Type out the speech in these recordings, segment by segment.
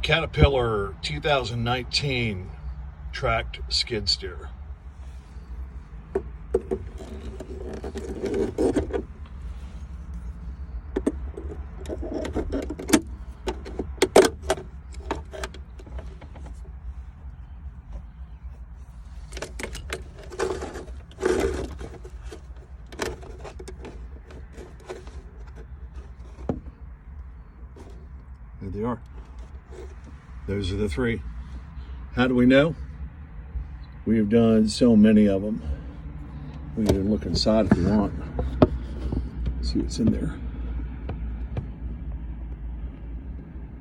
Caterpillar 2019 tracked skid steer. There they are. Those are the three. How do we know? We have done so many of them. We can look inside if you want. See what's in there.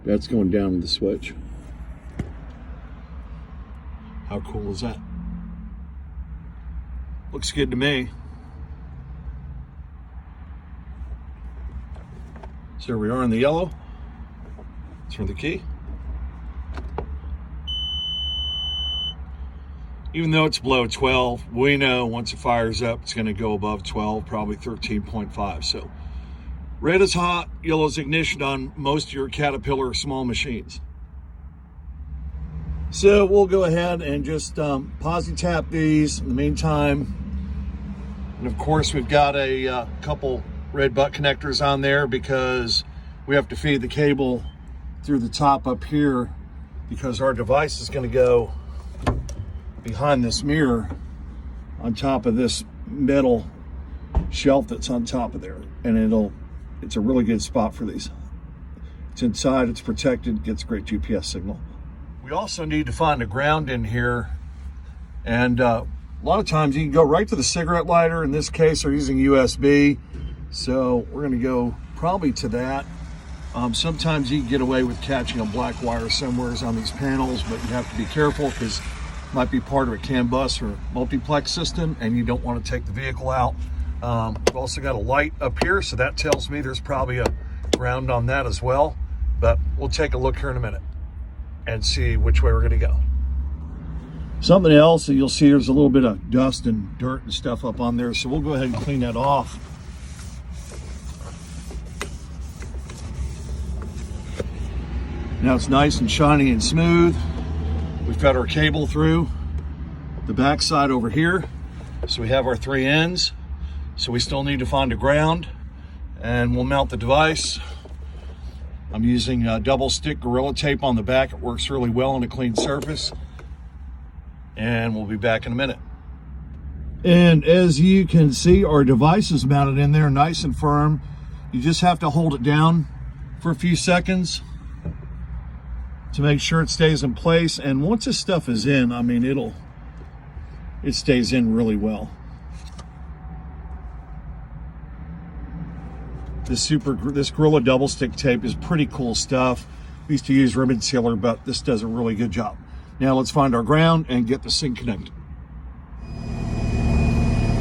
That's going down to the switch. How cool is that? Looks good to me. So here we are in the yellow. Turn the key. Even though it's below 12, we know once it fires up, it's going to go above 12, probably 13.5. So red is hot, yellow is ignition on most of your Caterpillar small machines. So we'll go ahead and just posi tap these in the meantime. And of course, we've got a couple red butt connectors on there because we have to feed the cable through the top up here because our device is going to go behind this mirror on top of this metal shelf that's on top of there, and it's a really good spot for these. It's inside, it's protected, gets a great GPS signal. We also need to find a ground in here, and a lot of times you can go right to the cigarette lighter. In this case, we're using USB, so we're going to go probably to that. Sometimes you can get away with catching a black wire somewhere on these panels, but you have to be careful because might be part of a CAN bus or multiplex system and you don't want to take the vehicle out. We've also got a light up here, so that tells me there's probably a ground on that as well, but we'll take a look here in a minute and see which way we're going to go. Something else that you'll see, there's a little bit of dust and dirt and stuff up on there, so we'll go ahead and clean that off. Now it's nice and shiny and smooth. We've got our cable through the back side over here. So we have our three ends. So we still need to find a ground and we'll mount the device. I'm using double stick Gorilla Tape on the back. It works really well on a clean surface. And we'll be back in a minute. And as you can see, our device is mounted in there nice and firm. You just have to hold it down for a few seconds to make sure it stays in place. And once this stuff is in, I mean, it stays in really well. This Gorilla double stick tape is pretty cool stuff. We used to use ribbon sealer, but this does a really good job. Now let's find our ground and get this thing connected.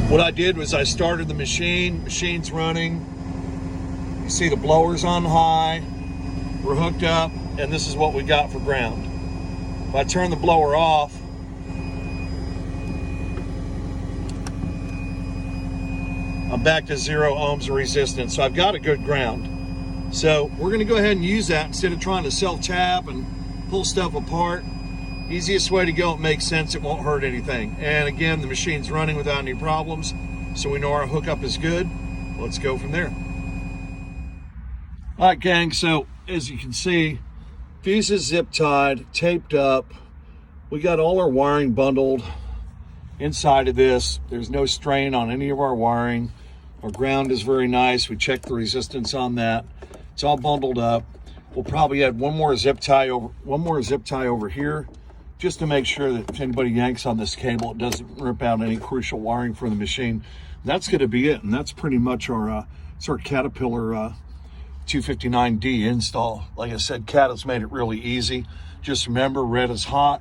What I did was I started the machine's running. You see the blowers on high, we're hooked up, and this is what we got for ground. If I turn the blower off, I'm back to 0 ohms of resistance, so I've got a good ground. So we're gonna go ahead and use that instead of trying to self-tap and pull stuff apart. Easiest way to go, it makes sense, it won't hurt anything. And again, the machine's running without any problems, so we know our hookup is good. Let's go from there. All right, gang, so as you can see, fuse is zip tied, taped up. We got all our wiring bundled inside of this. There's no strain on any of our wiring. Our ground is very nice. We checked the resistance on that. It's all bundled up. We'll probably add one more zip tie over here, just to make sure that if anybody yanks on this cable, it doesn't rip out any crucial wiring for the machine. That's going to be it, and that's pretty much our Caterpillar 259D install. Like I said, Cat has made it really easy. Just remember, red is hot,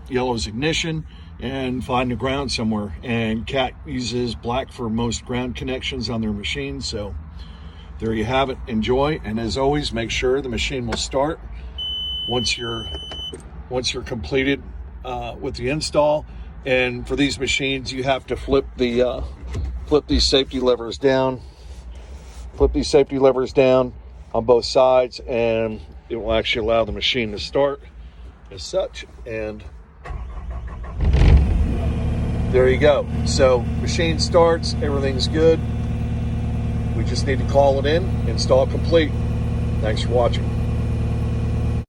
yellow is ignition, and find the ground somewhere. And Cat uses black for most ground connections on their machine. So there you have it. Enjoy, and as always, make sure the machine will start once you're completed with the install. And for these machines, you have to flip these safety levers down. Flip these safety levers down on both sides, and it will actually allow the machine to start as such. And there you go. So machine starts, everything's good. We just need to call it in, install complete. Thanks for watching.